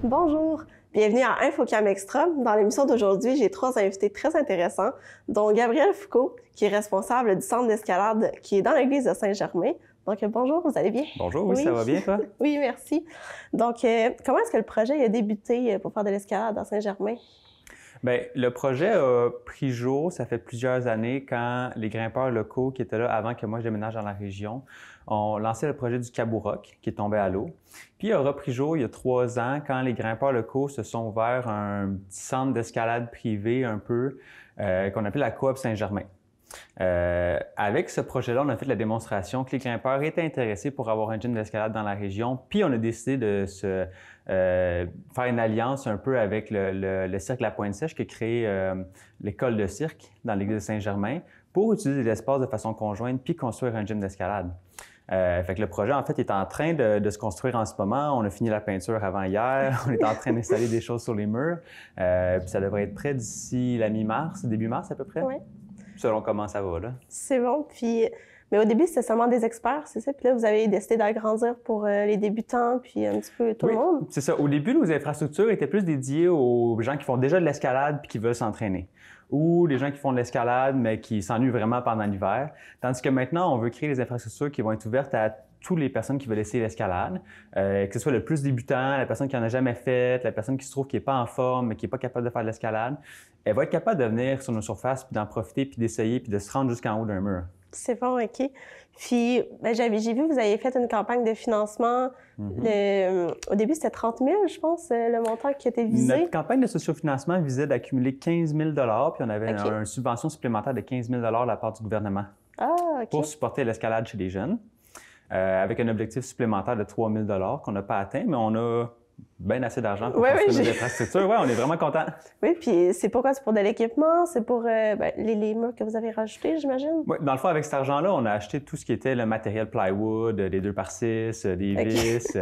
Bonjour, bienvenue à InfoCam Extra. Dans l'émission d'aujourd'hui, j'ai trois invités très intéressants, dont Gabriel Foucault, qui est responsable du centre d'escalade qui est dans l'église de Saint-Germain. Donc, bonjour, vous allez bien? Bonjour, oui, ça va bien, toi? Oui, merci. Donc, comment est-ce que le projet a débuté pour faire de l'escalade à Saint-Germain? Bien, le projet a pris jour, ça fait plusieurs années, quand les grimpeurs locaux qui étaient là avant que moi je déménage dans la région ont lancé le projet du Cabot Rock, qui est tombé à l'eau. Puis il a repris jour il y a 3 ans, quand les grimpeurs locaux se sont ouverts un petit centre d'escalade privé un peu, qu'on appelle la Coop Saint-Germain. Avec ce projet-là, on a fait la démonstration que les grimpeurs étaient intéressés pour avoir un gym d'escalade dans la région, puis on a décidé de faire une alliance un peu avec le Cirque La Pointe-Sèche qui a créé l'école de cirque dans l'église de Saint-Germain pour utiliser l'espace de façon conjointe puis construire un gym d'escalade. Fait que le projet, en fait, est en train de se construire en ce moment. On a fini la peinture avant hier. On est en train d'installer des choses sur les murs. Puis ça devrait être prêt d'ici la mi-mars, début mars à peu près. Oui. Selon comment ça va, là. C'est bon. Puis, mais au début, c'était seulement des experts, c'est ça? Puis là, vous avez décidé d'agrandir pour les débutants, puis un petit peu tout le monde. C'est ça. Au début, nos infrastructures étaient plus dédiées aux gens qui font déjà de l'escalade puis qui veulent s'entraîner. Ou les gens qui font de l'escalade, mais qui s'ennuient vraiment pendant l'hiver. Tandis que maintenant, on veut créer des infrastructures qui vont être ouvertes à toutes les personnes qui veulent essayer l'escalade, que ce soit le plus débutant, la personne qui en a jamais fait, la personne qui se trouve qui est pas en forme, mais qui est pas capable de faire de l'escalade. Elle va être capable de venir sur nos surfaces, puis d'en profiter, puis d'essayer, puis de se rendre jusqu'en haut d'un mur. C'est bon, OK. Puis, j'ai vu que vous avez fait une campagne de financement. Au début, c'était 30 000, je pense, le montant qui était visé. Notre campagne de sociofinancement visait d'accumuler 15 000 puis on avait une subvention supplémentaire de 15 000 de la part du gouvernement pour supporter l'escalade chez les jeunes, avec un objectif supplémentaire de 3 000 qu'on n'a pas atteint, mais on a bien assez d'argent pour construire nos infrastructures. Oui, on est vraiment contents. Oui, puis c'est pourquoi? C'est pour de l'équipement? C'est pour les murs que vous avez rajoutés, j'imagine? Oui, dans le fond, avec cet argent-là, on a acheté tout ce qui était le matériel plywood, des 2x6, des vis.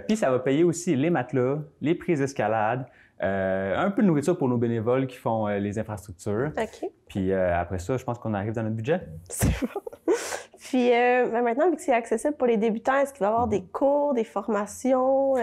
Puis ça va payer aussi les matelas, les prises d'escalade, un peu de nourriture pour nos bénévoles qui font les infrastructures. OK. Puis après ça, je pense qu'on arrive dans notre budget. C'est bon. Puis maintenant, vu que c'est accessible pour les débutants, est-ce qu'il va y avoir des cours, des formations?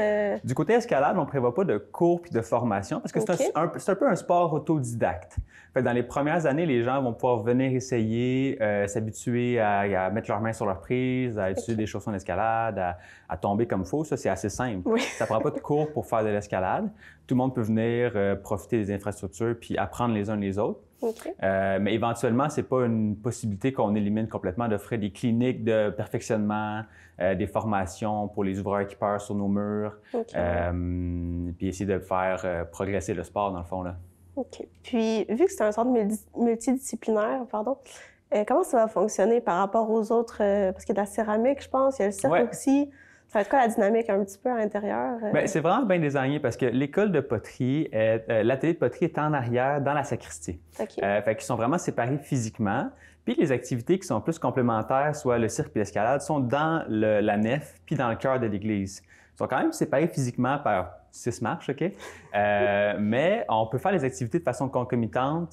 Du côté escalade, on ne prévoit pas de cours puis de formation parce que c'est un peu un sport autodidacte. Fait que dans les premières années, les gens vont pouvoir venir essayer, s'habituer à mettre leurs mains sur leur prise, à utiliser des chaussons d'escalade, à tomber comme il faut. Ça, c'est assez simple. Oui. Ça ne prend pas de cours pour faire de l'escalade. Tout le monde peut venir profiter des infrastructures puis apprendre les uns les autres. Okay. Mais éventuellement, c'est pas une possibilité qu'on élimine complètement d'offrir des cliniques de perfectionnement, des formations pour les ouvreurs-équipeurs sur nos murs, puis essayer de faire progresser le sport, dans le fond, là. OK. Puis, vu que c'est un centre multidisciplinaire, comment ça va fonctionner par rapport aux autres? Parce qu'il y a de la céramique, je pense, il y a le cirque aussi. Ça va être quoi la dynamique un petit peu à l'intérieur? Bien, c'est vraiment bien désigné parce que l'école de poterie, l'atelier de poterie est en arrière dans la sacristie. Okay. Fait qu'ils sont vraiment séparés physiquement. Puis les activités qui sont plus complémentaires, soit le cirque et l'escalade, sont dans la nef puis dans le cœur de l'église. Ils sont quand même séparés physiquement par 6 marches, OK? Mais on peut faire les activités de façon concomitante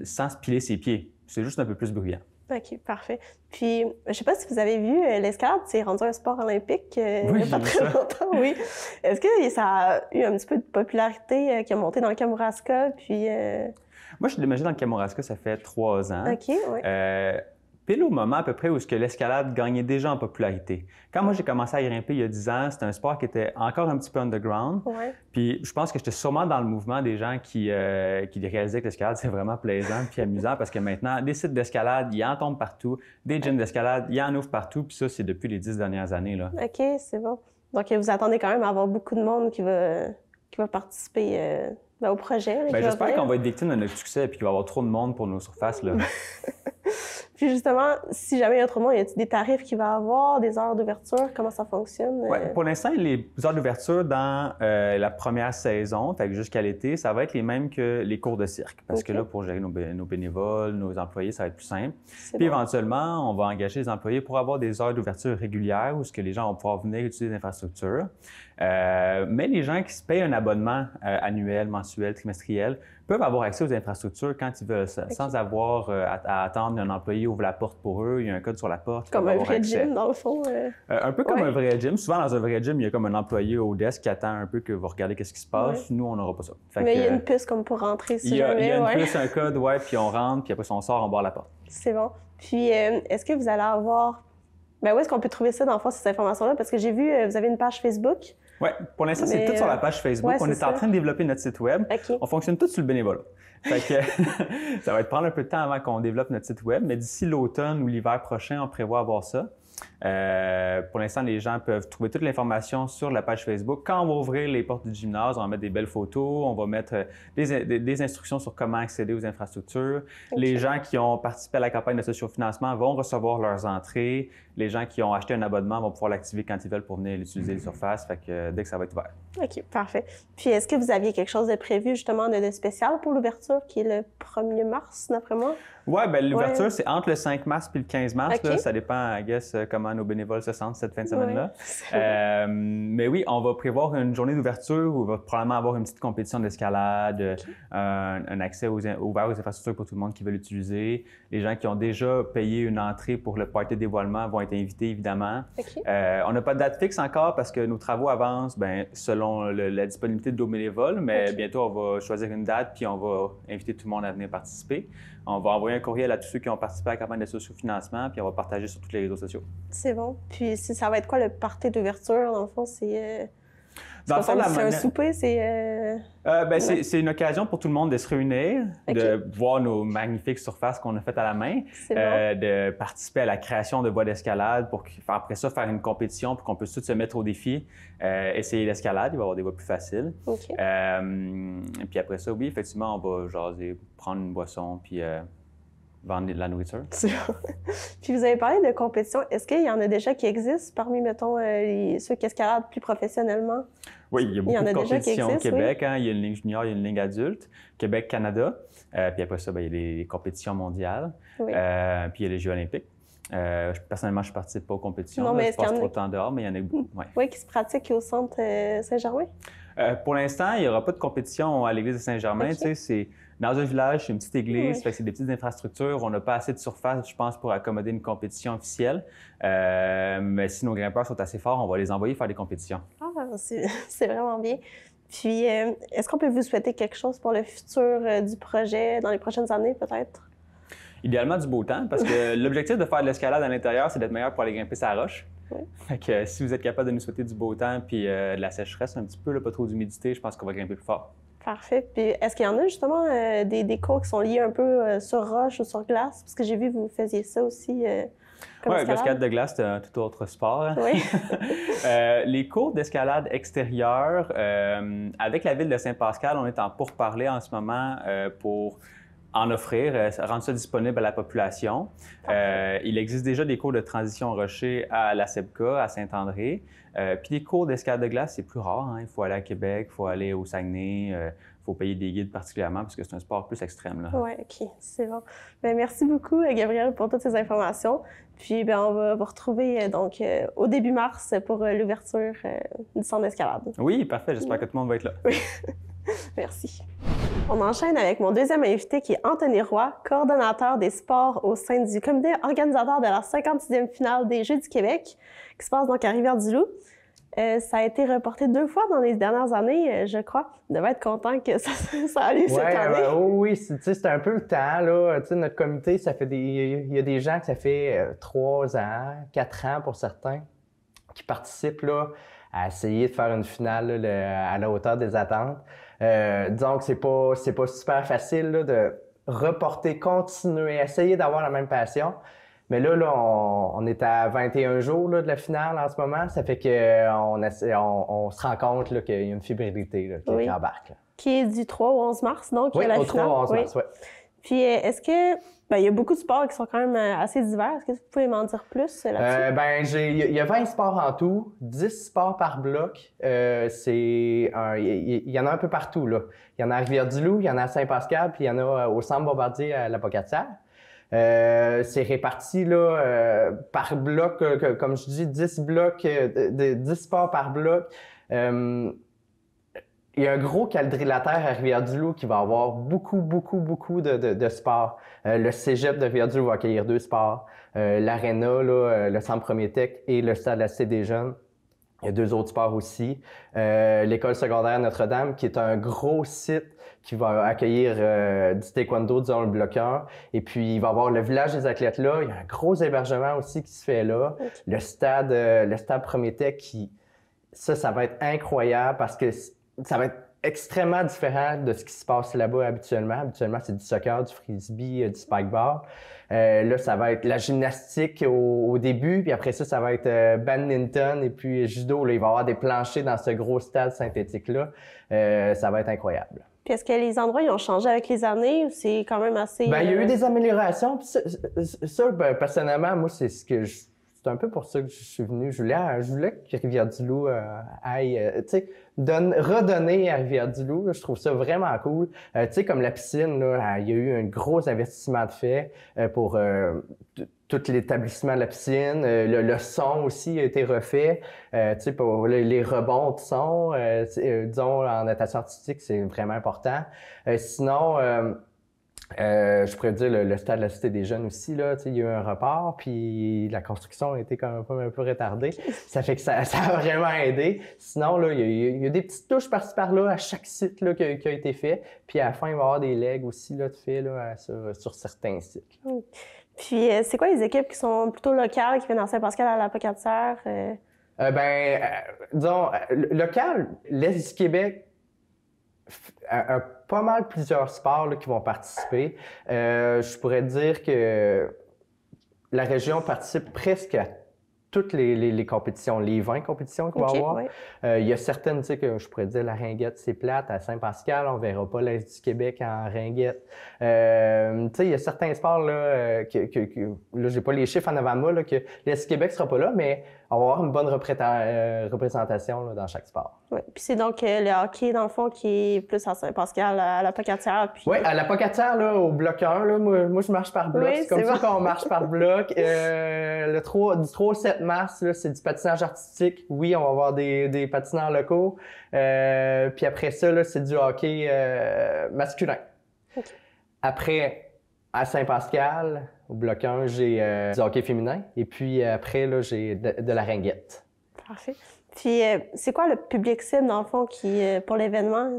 sans se piler ses pieds. C'est juste un peu plus bruyant. OK, parfait. Puis, je sais pas si vous avez vu, l'escalade, c'est rendu un sport olympique il n'y a pas très longtemps, oui. Est-ce que ça a eu un petit peu de popularité qui a monté dans le Kamouraska, puis... Moi, je suis déménagé dans le Kamouraska, ça fait 3 ans. OK, oui. Pile au moment à peu près où l'escalade gagnait déjà en popularité. Quand moi j'ai commencé à grimper il y a 10 ans, c'était un sport qui était encore un petit peu underground. Ouais. Puis je pense que j'étais sûrement dans le mouvement des gens qui réalisaient que l'escalade c'est vraiment plaisant puis amusant parce que maintenant, des sites d'escalade, il y en tombe partout. Des gyms d'escalade, il y en ouvre partout. Puis ça, c'est depuis les 10 dernières années, là. OK, c'est bon. Donc vous attendez quand même à avoir beaucoup de monde qui va participer au projet. J'espère qu'on va être victime de notre succès et qu'il va y avoir trop de monde pour nos surfaces, là. Puis justement, si jamais il y a trop de monde, y a-t-il des tarifs qu'il va y avoir, des heures d'ouverture? Comment ça fonctionne? Ouais, pour l'instant, les heures d'ouverture dans la première saison, fait que jusqu'à l'été, ça va être les mêmes que les cours de cirque. Parce que là, pour gérer nos bénévoles, nos employés, ça va être plus simple. Puis éventuellement, on va engager les employés pour avoir des heures d'ouverture régulières où ce que les gens vont pouvoir venir utiliser les infrastructures. Mais les gens qui se payent un abonnement annuel, mensuel, trimestriel peuvent avoir accès aux infrastructures quand ils veulent ça, sans avoir à attendre qu'un employé ouvre la porte pour eux. Il y a un code sur la porte. Comme un vrai gym, dans le fond. Un peu comme un vrai gym. Souvent, dans un vrai gym, il y a comme un employé au desk qui attend un peu que vous regardez qu'est-ce qui se passe. Nous, on n'aura pas ça. Mais il y a une puce comme pour rentrer si jamais. Il y a une puce, un code, puis on rentre, puis après, on sort, on barre la porte. C'est bon. Puis, est-ce que vous allez avoir... Ben, où est-ce qu'on peut trouver ça, dans le fond, ces informations-là? Parce que j'ai vu, vous avez une page Facebook. Oui, pour l'instant, c'est tout sur la page Facebook. On est en train de développer notre site Web. On fonctionne tout sur le bénévolat. Fait que ça va prendre un peu de temps avant qu'on développe notre site Web, mais d'ici l'automne ou l'hiver prochain, on prévoit avoir ça. Pour l'instant, les gens peuvent trouver toute l'information sur la page Facebook. Quand on va ouvrir les portes du gymnase, on va mettre des belles photos, on va mettre des instructions sur comment accéder aux infrastructures. Les gens qui ont participé à la campagne de sociofinancement vont recevoir leurs entrées. Les gens qui ont acheté un abonnement vont pouvoir l'activer quand ils veulent pour venir utiliser les surfaces, fait que dès que ça va être ouvert. OK, parfait. Puis, est-ce que vous aviez quelque chose de prévu, justement, de spécial pour l'ouverture, qui est le 1er mars, d'après moi? Oui, bien, l'ouverture, c'est entre le 5 mars et le 15 mars. Là, ça dépend, I guess, comment nos bénévoles se sentent cette fin de semaine-là. Mais oui, on va prévoir une journée d'ouverture où on va probablement avoir une petite compétition d'escalade, un accès ouvert aux infrastructures pour tout le monde qui veut l'utiliser. Les gens qui ont déjà payé une entrée pour le party de dévoilement vont être invités, évidemment. On n'a pas de date fixe encore parce que nos travaux avancent selon la disponibilité de nos bénévoles, mais bientôt, on va choisir une date puis on va inviter tout le monde à venir participer. On va envoyer un courriel à tous ceux qui ont participé à la campagne de sociofinancement, puis on va partager sur tous les réseaux sociaux. C'est bon. Puis ça va être quoi le party d'ouverture? Dans le fond, c'est... C'est un souper, c'est... C'est une occasion pour tout le monde de se réunir, de voir nos magnifiques surfaces qu'on a faites à la main, de participer à la création de voies d'escalade pour après ça faire une compétition pour qu'on puisse tous se mettre au défi, essayer l'escalade, il va y avoir des voies plus faciles. Puis après ça, oui, effectivement, on va jaser, prendre une boisson, puis vendre de la nourriture. Puis vous avez parlé de compétition. Est-ce qu'il y en a déjà qui existent parmi, mettons, ceux qui escaladent plus professionnellement? Oui, il y a beaucoup de compétitions au Québec. Il y a une ligne junior, il y a une ligne adulte, Québec-Canada. Puis après ça, il y a les compétitions mondiales. Puis il y a les Jeux olympiques. Personnellement, je ne participe pas aux compétitions. Non, mais je passe trop de temps dehors, mais il y en a beaucoup. Oui, qui se pratiquent au centre Saint-Germain? Pour l'instant, il n'y aura pas de compétition à l'église de Saint-Germain. C'est dans un village, c'est une petite église, fait que c'est des petites infrastructures. On n'a pas assez de surface, je pense, pour accommoder une compétition officielle. Mais si nos grimpeurs sont assez forts, on va les envoyer faire des compétitions. Ah, c'est vraiment bien. Puis, est-ce qu'on peut vous souhaiter quelque chose pour le futur du projet dans les prochaines années, peut-être? Idéalement, du beau temps, parce que l'objectif de faire de l'escalade à l'intérieur, c'est d'être meilleur pour aller grimper sa roche. Fait que si vous êtes capable de nous souhaiter du beau temps puis de la sécheresse un petit peu, là, pas trop d'humidité, je pense qu'on va grimper plus fort. Parfait. Puis est-ce qu'il y en a justement des cours qui sont liés un peu sur roche ou sur glace? Parce que j'ai vu que vous faisiez ça aussi. Oui, l'escalade de glace, c'est un tout autre sport. Hein? Oui. Les cours d'escalade extérieure, avec la ville de Saint-Pascal, on est en pourparlers en ce moment pour en offrir, rendre ça disponible à la population. Il existe déjà des cours de transition rocher à la SEPCA, à Saint-André. Puis des cours d'escalade de glace, c'est plus rare. Hein? Il faut aller à Québec, il faut aller au Saguenay, il faut payer des guides particulièrement parce que c'est un sport plus extrême. Oui, OK, c'est bon. Bien, merci beaucoup, Gabrielle, pour toutes ces informations. Puis on va vous retrouver donc au début mars pour l'ouverture du centre d'escalade. Oui, parfait. J'espère que tout le monde va être là. Oui. Merci. On enchaîne avec mon deuxième invité qui est Anthony Roy, coordonnateur des sports au sein du comité organisateur de la 56e finale des Jeux du Québec qui se passe donc à Rivière-du-Loup. Ça a été reporté 2 fois dans les dernières années, je crois. On devait être content que ça a lieu cette année. Oui, c'est un peu le temps. Là. Notre comité, il y a des gens que ça fait 3 ans, 4 ans pour certains, qui participent là, à essayer de faire une finale là, à la hauteur des attentes. Disons que c'est pas super facile là, de reporter, continuer, essayer d'avoir la même passion. Mais là on est à 21 jours là, de la finale en ce moment. Ça fait qu'on se rend compte là, qu'il y a une fébrilité là, qui embarque. Là. Qui est du 3 au 11 mars, donc, oui, la au finale. 3 au 11 mars, oui. Puis, est-ce que... il y a beaucoup de sports qui sont quand même assez divers. Est-ce que vous pouvez m'en dire plus là-dessus? Il y a 20 sports en tout, 10 sports par bloc. Il y en a un peu partout, là. Il y en a à Rivière-du-Loup, il y en a à Saint-Pascal, puis il y en a au Centre Bombardier à la Pocatière. C'est réparti là, par bloc, comme je dis, 10 blocs, 10 sports par bloc. Il y a un gros quadrilatère à Rivière-du-Loup qui va avoir beaucoup de sports. Le cégep de Rivière-du-Loup va accueillir 2 sports. L'aréna, le centre Premier Tech et le stade de la Cité des Jeunes. Il y a 2 autres sports aussi. L'école secondaire Notre-Dame, qui est un gros site qui va accueillir du taekwondo dans le bloqueur. Et puis, il va y avoir le village des athlètes là. Il y a un gros hébergement aussi qui se fait là. Okay. Le stade Premier Tech, ça va être incroyable parce que ça va être extrêmement différent de ce qui se passe là-bas habituellement. Habituellement, c'est du soccer, du frisbee, du spikeball. Là, ça va être la gymnastique au début, puis après ça va être badminton et puis judo. Là, il va y avoir des planchers dans ce gros stade synthétique-là. Ça va être incroyable. Puis est-ce que les endroits ils ont changé avec les années ou c'est quand même assez... Il y a eu des améliorations. Puis ça personnellement, moi, c'est un peu pour ça que je suis venu. Je voulais que Rivière-du-Loup aille, redonner à Rivière-du-Loup. Là, je trouve ça vraiment cool. Tu sais, comme la piscine, là, il y a eu un gros investissement de fait pour tout l'établissement de la piscine. Le son aussi a été refait. Tu sais, pour les rebonds de son, disons, en natation artistique, c'est vraiment important. Sinon... je pourrais dire le stade de la Cité des Jeunes aussi, là, il y a eu un report, puis la construction a été quand même un peu retardée. Ça fait que ça a vraiment aidé. Sinon, là, il y a des petites touches par-ci par-là à chaque site là, qui a été fait. Puis à la fin, il va y avoir des legs aussi là, de fait là, sur certains sites. Là. Puis c'est quoi les équipes qui sont plutôt locales, qui viennent dans Saint-Pascal à la Pocatière? Disons, local, l'Est du Québec, pas mal plusieurs sports là, qui vont participer. Je pourrais dire que la région participe presque à toutes les compétitions, les 20 compétitions qu'il va y avoir. Ouais. Il y a certaines, tu sais, que je pourrais dire la ringuette, c'est plate. À Saint-Pascal, on verra pas l'Est du Québec en ringuette. Tu sais, il y a certains sports, là, là, j'ai pas les chiffres en avant de moi, là, que l'Est du Québec sera pas là, mais on va avoir une bonne représentation là, dans chaque sport. Oui, puis c'est donc le hockey, dans le fond, qui est plus à Saint-Pascal, à la Pocatière. Puis... Oui, à la Pocatière, là, au bloc 1, là, moi, je marche par bloc. Oui, c'est comme ça qu'on marche par bloc. Du 3 au 7 mars, là, c'est du patinage artistique. Oui, on va avoir des patineurs locaux. Puis après ça, là, c'est du hockey masculin. Okay. Après, à Saint-Pascal, au bloc 1, j'ai du hockey féminin. Et puis après, là, j'ai de la ringuette. Parfait. Puis, c'est quoi le public cible, dans le fond, pour l'événement?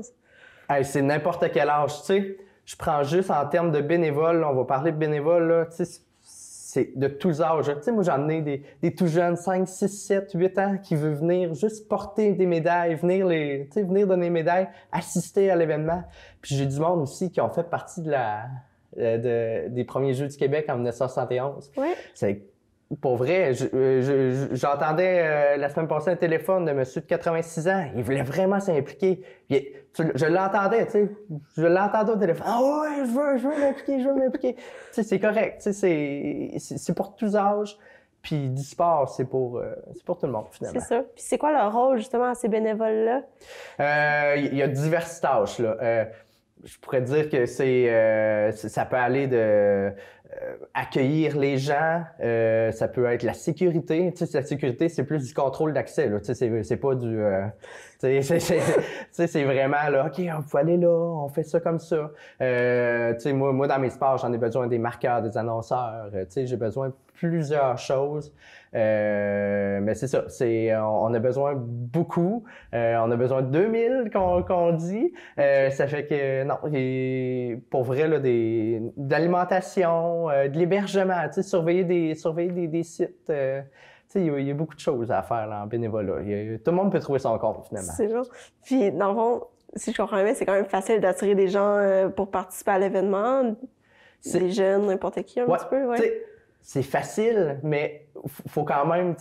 Hey, c'est n'importe quel âge, tu sais. Je prends juste en termes de bénévoles, on va parler de bénévoles, là, tu sais, c'est de tous âges. Tu sais, moi, j'en ai des tout jeunes, 5, 6, 7, 8 ans, qui veulent venir juste porter des médailles, venir donner des médailles, assister à l'événement. Puis j'ai du monde aussi qui ont fait partie des premiers Jeux du Québec en 1971. Oui. Pour vrai, j'entendais la semaine passée un téléphone de monsieur de 86 ans. Il voulait vraiment s'impliquer. Je l'entendais, tu sais. Je l'entendais au téléphone. Ah ouais, je veux m'impliquer. Tu sais, c'est correct. Tu sais, c'est pour tous âges. Puis du sport, c'est pour tout le monde, finalement. C'est ça. Puis c'est quoi leur rôle, justement, à ces bénévoles-là? Il y a diverses tâches, là. Je pourrais dire que ça peut aller de accueillir les gens, ça peut être la sécurité. Tu sais, la sécurité, c'est plus du contrôle d'accès, là. Tu sais, c'est pas du... tu sais, c'est vraiment, là, OK, on peut aller là, on fait ça comme ça. Tu sais, moi, dans mes sports, j'en ai besoin des marqueurs, des annonceurs. Tu sais, j'ai besoin de plusieurs choses. Mais c'est ça, on a besoin beaucoup. On a besoin de 2000 qu'on dit. Ça fait que, non, pour vrai, là, d'alimentation, de l'hébergement, tu sais, surveiller des sites. Tu sais, il y a beaucoup de choses à faire là, en bénévolat. Tout le monde peut trouver son compte, finalement. C'est bon. Puis, dans le fond, si je comprends bien, c'est quand même facile d'attirer des gens pour participer à l'événement. Des jeunes, n'importe qui, un petit peu, ouais. C'est facile, mais faut quand même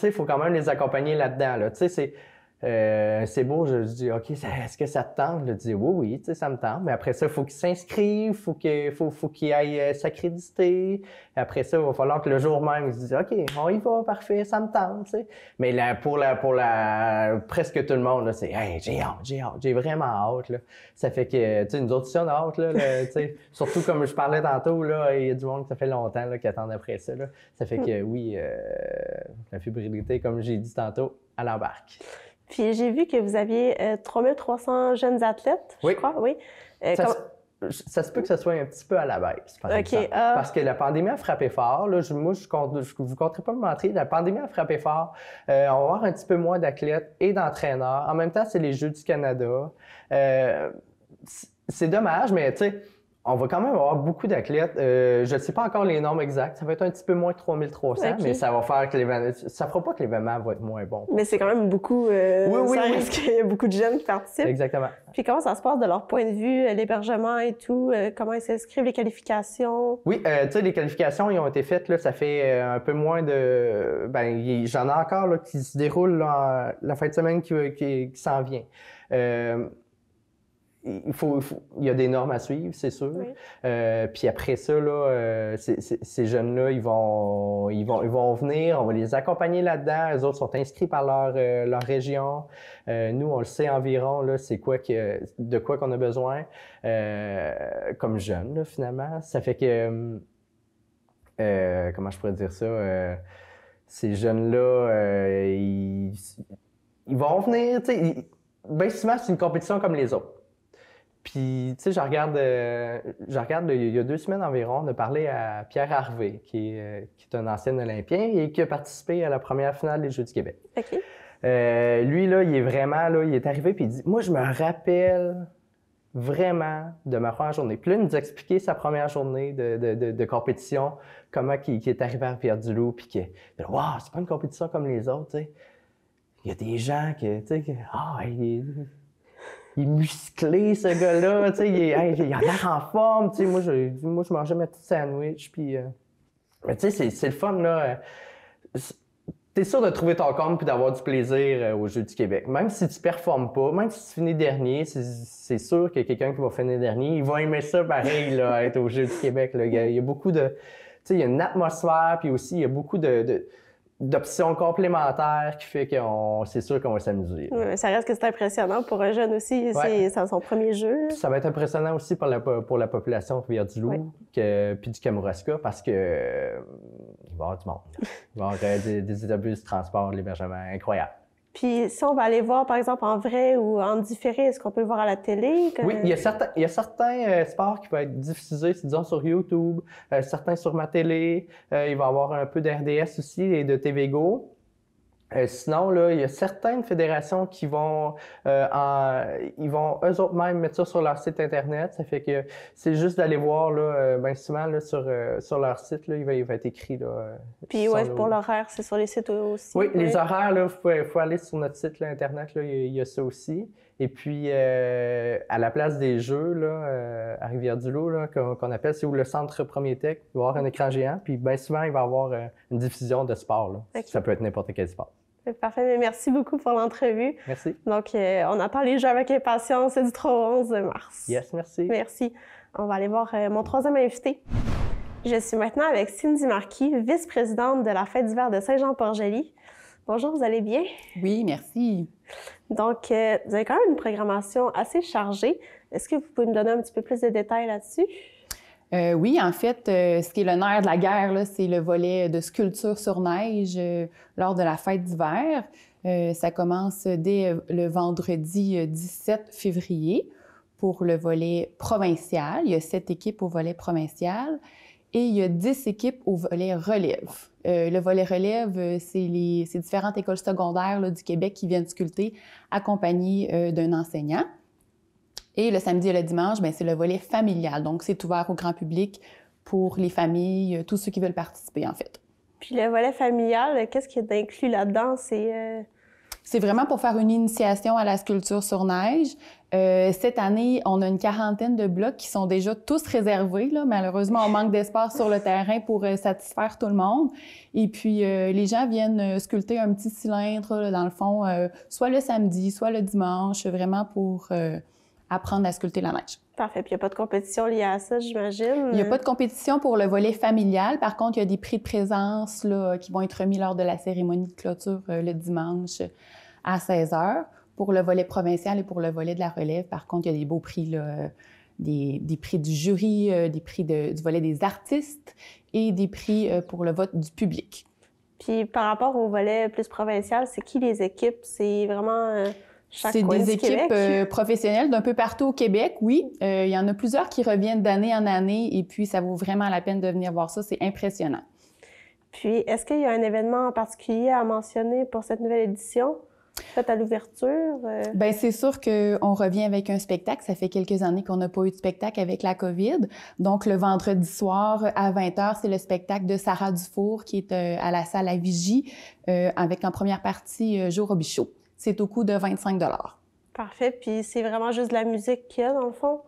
les accompagner là-dedans. Là. Tu sais, c'est beau, je dis, OK, est-ce que ça te tente? Je dis, oui, tu sais, ça me tente. Mais après ça, il faut qu'ils s'inscrivent, faut qu'ils aillent s'accréditer. Après ça, il va falloir que le jour même, ils se disent, OK, on y va, parfait, ça me tente, tu sais. Mais là, pour presque tout le monde, là, c'est, hey, j'ai hâte, j'ai vraiment hâte, là. Ça fait que, tu sais, nous autres aussi, on a hâte, là, tu sais. Surtout comme je parlais tantôt, là, il y a du monde qui ça fait longtemps, là, qui attend après ça, là. Ça fait que, oui, la fébrilité, comme j'ai dit tantôt, à l'embarque. Puis j'ai vu que vous aviez 3300 jeunes athlètes, je crois, oui. Ça se peut que ce soit un petit peu à la baisse, par exemple. Parce que la pandémie a frappé fort. Là, je vous compterai pas me mentir, la pandémie a frappé fort. On va avoir un petit peu moins d'athlètes et d'entraîneurs. En même temps, c'est les Jeux du Canada. C'est dommage, mais tu sais, on va quand même avoir beaucoup d'athlètes. Je ne sais pas encore les nombres exacts. Ça va être un petit peu moins de 3300, mais ça va faire que l'événement... Ça fera pas que l'événement va être moins bon. Mais c'est quand même beaucoup. Oui. Parce qu'il y a beaucoup de jeunes qui participent. Exactement. Puis comment ça se passe de leur point de vue, l'hébergement et tout? Comment ils s'inscrivent, les qualifications? Oui, tu sais, les qualifications, ils ont été faites, là, ça fait un peu moins de... Ben, j'en ai encore là, qui se déroulent là, la fin de semaine qui s'en vient. Il y a des normes à suivre, c'est sûr. Oui. Puis après ça, là, ces jeunes-là, ils vont venir, on va les accompagner là-dedans. Eux autres sont inscrits par leur région. Nous, on le sait environ, là, c'est de quoi qu'on a besoin comme jeunes, là, finalement. Ça fait que, comment je pourrais dire ça, ces jeunes-là, ils vont venir, tu sais, bien souvent, c'est une compétition comme les autres. Puis, tu sais, je regarde, il y a 2 semaines environ, on a parlé à Pierre Harvey, qui est un ancien Olympien et qui a participé à la première finale des Jeux du Québec. OK. Lui, là, il est vraiment, là, il est arrivé puis il dit, moi, je me rappelle vraiment de ma première journée. Puis là, il nous a expliqué sa première journée de compétition, comment il est arrivé à Rivière-du-Loup, puis qu'il dit, wow, c'est pas une compétition comme les autres, tu sais. Il y a des gens qui, tu sais, il est musclé, ce gars-là, tu sais, il a l'air en forme, tu sais, moi, je mangeais ma petite sandwich, puis... Mais tu sais, c'est le fun, là. T'es sûr de trouver ton compte puis d'avoir du plaisir aux Jeux du Québec. Même si tu performes pas, même si tu finis dernier, c'est sûr qu'il y a quelqu'un qui va finir dernier, il va aimer ça pareil, là, être aux Jeux du Québec, là. Il y a beaucoup de... Tu sais, il y a une atmosphère, puis aussi, il y a beaucoup d'options complémentaires qui fait c'est sûr qu'on va s'amuser. Oui, ça reste que c'est impressionnant pour un jeune aussi. Ouais. C'est son premier jeu. Ça va être impressionnant aussi pour la population de Rivière-du-Loup puis du Kamouraska parce que il va y avoir du monde. Il va y avoir des autobus de transport, de l'hébergement incroyable. Puis si on va aller voir, par exemple, en vrai ou en différé, est-ce qu'on peut le voir à la télé? Oui, il y a certains sports qui vont être diffusés, disons, sur YouTube, certains sur ma télé. Il va y avoir un peu d'RDS aussi et de TVGO. Sinon, là, il y a certaines fédérations qui vont, ils vont eux autres même mettre ça sur leur site Internet. Ça fait que c'est juste d'aller voir, là, bien souvent, là, sur leur site, là, il va être écrit, là. Puis, ouais, pour l'horaire, c'est sur les sites aussi. Oui, les horaires, là, faut aller sur notre site, là, Internet, là, il y a ça aussi. Et puis, à la place des jeux, là, à Rivière-du-Loup, là, qu'on appelle, c'est où le centre Premier Tech, il va y avoir un écran géant. Puis, bien souvent, il va y avoir une diffusion de sport, là. Okay. Ça peut être n'importe quel sport. Parfait, mais merci beaucoup pour l'entrevue. Merci. Donc, on attend les Jeux avec impatience du 3 au 11 mars. Yes, merci. Merci. On va aller voir mon troisième invité. Je suis maintenant avec Cindy Marquis, vice-présidente de la Fête d'hiver de Saint-Jean-Port-Joli. Bonjour, vous allez bien? Oui, merci. Donc, vous avez quand même une programmation assez chargée. Est-ce que vous pouvez me donner un petit peu plus de détails là-dessus? Oui, en fait, ce qui est le nerf de la guerre, là, c'est le volet de sculpture sur neige lors de la fête d'hiver. Ça commence dès le vendredi 17 février pour le volet provincial. Il y a 7 équipes au volet provincial et il y a 10 équipes au volet relève. Le volet relève, c'est différentes écoles secondaires là, du Québec qui viennent sculpter accompagnées d'un enseignant. Et le samedi et le dimanche, bien, c'est le volet familial. Donc, c'est ouvert au grand public pour les familles, tous ceux qui veulent participer, en fait. Puis le volet familial, qu'est-ce qui est inclus là-dedans? C'est vraiment pour faire une initiation à la sculpture sur neige. Cette année, on a une 40aine de blocs qui sont déjà tous réservés. Là. Malheureusement, on manque d'espace sur le terrain pour satisfaire tout le monde. Et puis, les gens viennent sculpter un petit cylindre, là, dans le fond, soit le samedi, soit le dimanche, vraiment pour... apprendre à sculpter la neige. Parfait. Puis il n'y a pas de compétition liée à ça, j'imagine? Il n'y a pas de compétition pour le volet familial. Par contre, il y a des prix de présence là, qui vont être remis lors de la cérémonie de clôture le dimanche à 16h. Pour le volet provincial et pour le volet de la relève, par contre, il y a des beaux prix, là, des prix du jury, des prix du volet des artistes et des prix pour le vote du public. Puis par rapport au volet plus provincial, c'est qui les équipes? C'est vraiment chaque C'est coin des du équipes Québec? professionnelles d'un peu partout au Québec, oui. Il y en a plusieurs qui reviennent d'année en année et puis ça vaut vraiment la peine de venir voir ça. C'est impressionnant. Puis est-ce qu'il y a un événement en particulier à mentionner pour cette nouvelle édition? Peut-être à l'ouverture? Bien, c'est sûr qu'on revient avec un spectacle. Ça fait quelques années qu'on n'a pas eu de spectacle avec la COVID. Donc, le vendredi soir à 20h, c'est le spectacle de Sarah Dufour qui est à la salle à Vigie avec en première partie Jo Robichaud. C'est au coût de 25 $. Parfait. Puis c'est vraiment juste de la musique qu'il y a, dans le fond?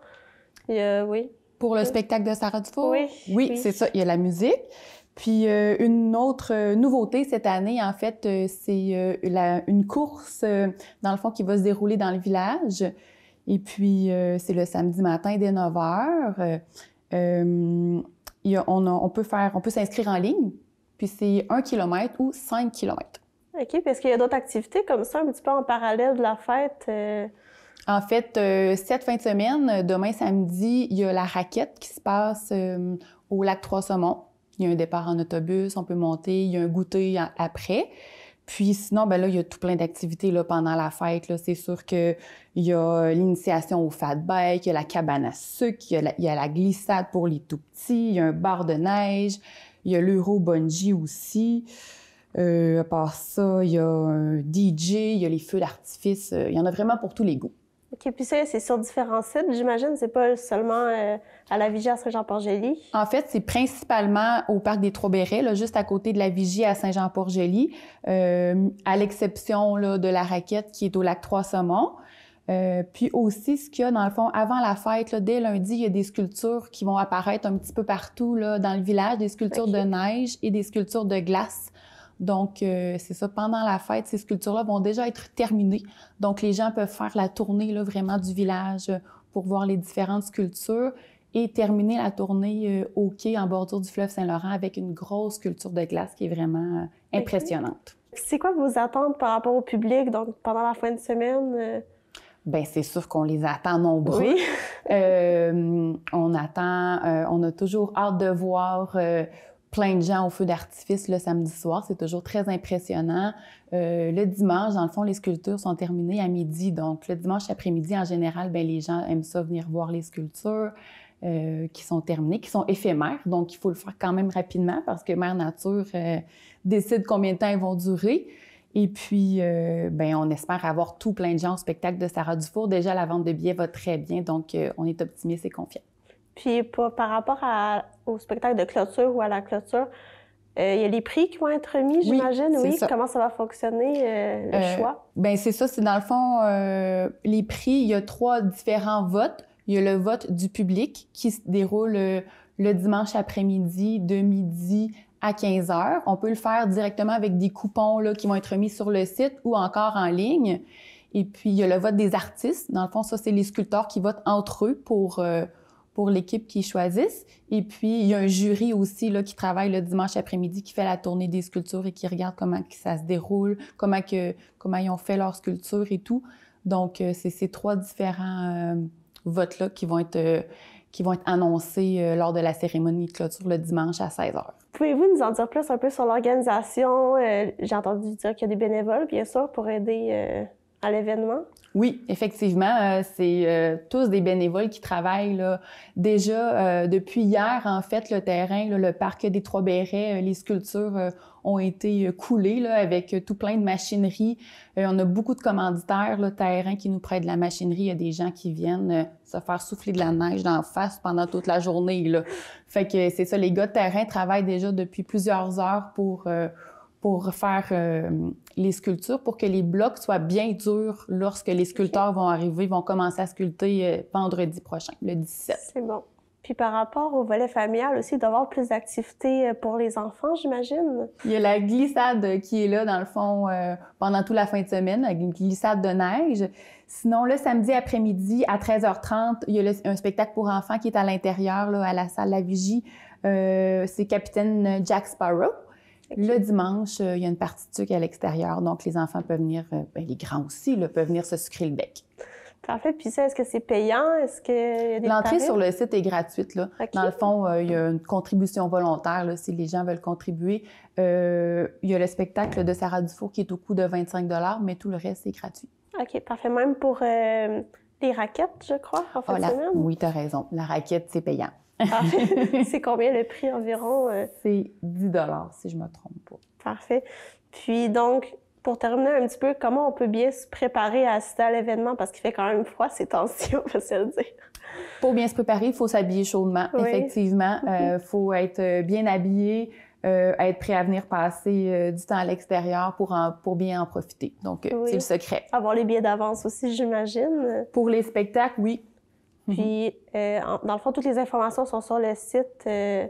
Oui. Pour le spectacle de Sarah Dufour? Oui. Oui, c'est ça. Il y a la musique. Puis une autre nouveauté cette année, en fait, c'est une course, dans le fond, qui va se dérouler dans le village. Et puis, c'est le samedi matin dès 9h. On peut s'inscrire en ligne. Puis c'est 1 km ou 5 km. OK. Puis est-ce qu'il y a d'autres activités comme ça, un petit peu en parallèle de la fête? En fait, cette fin de semaine, demain samedi, il y a la raquette qui se passe au lac Trois-Saumons. Il y a un départ en autobus, on peut monter, il y a un goûter après. Puis sinon, ben là, il y a tout plein d'activités là, pendant la fête. Là. C'est sûr qu'il y a l'initiation au fat bike, il y a la cabane à sucre, il y a la glissade pour les tout-petits, il y a un bar de neige, il y a l'euro-bungee aussi. À part ça, il y a un DJ, il y a les feux d'artifice. Il y en a vraiment pour tous les goûts. OK. Puis ça, c'est sur différents sites, j'imagine? C'est pas seulement à la Vigie à Saint-Jean-Port-Joli? En fait, c'est principalement au Parc des Trois-Bérets, là, juste à côté de la Vigie à Saint-Jean-Port-Joli, à l'exception là, de la raquette qui est au lac Trois-Saumons. Puis aussi, ce qu'il y a, dans le fond, avant la fête, là, dès lundi, il y a des sculptures qui vont apparaître un petit peu partout là, dans le village, des sculptures de neige et des sculptures de glace. Donc, c'est ça, pendant la fête, ces sculptures-là vont déjà être terminées. Donc, les gens peuvent faire la tournée là, vraiment du village pour voir les différentes sculptures et terminer la tournée au quai en bordure du fleuve Saint-Laurent avec une grosse sculpture de glace qui est vraiment impressionnante. C'est quoi vos attentes par rapport au public, donc pendant la fin de semaine? Bien, c'est sûr qu'on les attend nombreux. Oui. On a toujours hâte de voir plein de gens au feu d'artifice le samedi soir. C'est toujours très impressionnant. Le dimanche, dans le fond, les sculptures sont terminées à midi. Donc, le dimanche après-midi, en général, bien, les gens aiment ça venir voir les sculptures qui sont terminées, qui sont éphémères. Donc, il faut le faire quand même rapidement parce que Mère Nature décide combien de temps elles vont durer. Et puis, bien, on espère avoir tout plein de gens au spectacle de Sarah Dufour. Déjà, la vente de billets va très bien. Donc, on est optimiste et confiant. Puis par rapport au spectacle de clôture ou à la clôture, il y a les prix qui vont être remis, j'imagine, oui? Ça. Comment ça va fonctionner, le choix? Bien, c'est ça. C'est dans le fond, les prix, il y a 3 différents votes. Il y a le vote du public qui se déroule le dimanche après-midi de midi à 15h. On peut le faire directement avec des coupons là, qui vont être remis sur le site ou encore en ligne. Et puis, il y a le vote des artistes. Dans le fond, ça, c'est les sculpteurs qui votent entre eux pour l'équipe qu'ils choisissent. Et puis, il y a un jury aussi là, qui travaille le dimanche après-midi, qui fait la tournée des sculptures et qui regarde comment ça se déroule, comment ils ont fait leur sculpture et tout. Donc, c'est ces 3 différents votes-là qui vont être annoncés lors de la cérémonie de clôture le dimanche à 16h. Pouvez-vous nous en dire plus un peu sur l'organisation? J'ai entendu dire qu'il y a des bénévoles, bien sûr, pour aider à l'événement. Oui, effectivement, c'est tous des bénévoles qui travaillent là, déjà depuis hier. En fait, le terrain, là, le parc des Trois-Bérets, les sculptures ont été coulées là, avec tout plein de machinerie. On a beaucoup de commanditaires, là, terrain qui nous prêtent de la machinerie. Il y a des gens qui viennent se faire souffler de la neige d'en face pendant toute la journée. Là. Fait que c'est ça, les gars de terrain travaillent déjà depuis plusieurs heures pour faire les sculptures, pour que les blocs soient bien durs lorsque les sculpteurs vont arriver, vont commencer à sculpter vendredi prochain, le 17. C'est bon. Puis par rapport au volet familial aussi, d'avoir plus d'activités pour les enfants, j'imagine? Il y a la glissade qui est là, dans le fond, pendant toute la fin de semaine, la glissade de neige. Sinon, le samedi après-midi, à 13h30, il y a un spectacle pour enfants qui est à l'intérieur, là, à la salle La Vigie. C'est Capitaine Jack Sparrow. Le dimanche, il y a une partie de sucre à l'extérieur, donc les enfants peuvent venir, les grands aussi, là, peuvent venir se sucrer le bec. Parfait. Puis ça, est-ce que c'est payant? Est-ce qu'il y a des L'entrée tarifs? sur le site est gratuite, là. OK. Dans le fond, il y a une contribution volontaire, là, si les gens veulent contribuer. Il y a le spectacle de Sarah Dufour qui est au coût de 25 $, mais tout le reste, c'est gratuit. OK, parfait. Même pour les raquettes, je crois, en fin de semaine? Oui, tu as raison. La raquette, c'est payant. Parfait. C'est combien le prix environ? C'est 10 $, si je ne me trompe pas. Parfait. Puis donc, pour terminer un petit peu, comment on peut bien se préparer à assister à l'événement? Parce qu'il fait quand même froid ces temps-ci, on peut se le dire. Pour bien se préparer, il faut s'habiller chaudement, Oui. effectivement. Il faut être bien habillé, être prêt à venir passer du temps à l'extérieur pour bien en profiter. Donc, Oui. c'est le secret. Avoir les billets d'avance aussi, j'imagine. Pour les spectacles, oui. Puis, dans le fond, toutes les informations sont sur le site de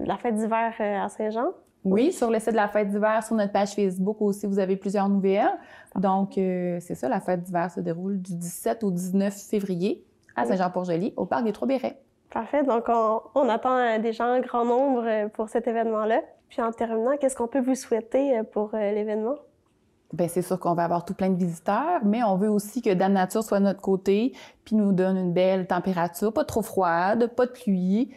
la fête d'hiver à Saint-Jean. Oui, sur le site de la fête d'hiver, sur notre page Facebook aussi, vous avez plusieurs nouvelles. Donc, c'est ça, la fête d'hiver se déroule du 17 au 19 février à Saint-Jean-Port-Joli, au Parc des Trois-Bérets. Parfait. Donc, on attend des gens en grand nombre pour cet événement-là. Puis, en terminant, qu'est-ce qu'on peut vous souhaiter pour l'événement? Bien, c'est sûr qu'on va avoir tout plein de visiteurs, mais on veut aussi que Dame Nature soit de notre côté, puis nous donne une belle température, pas trop froide, pas de pluie,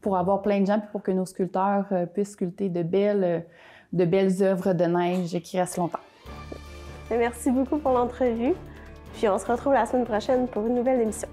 pour avoir plein de gens, puis pour que nos sculpteurs puissent sculpter de belles œuvres de neige qui restent longtemps. Merci beaucoup pour l'entrevue. Puis on se retrouve la semaine prochaine pour une nouvelle émission.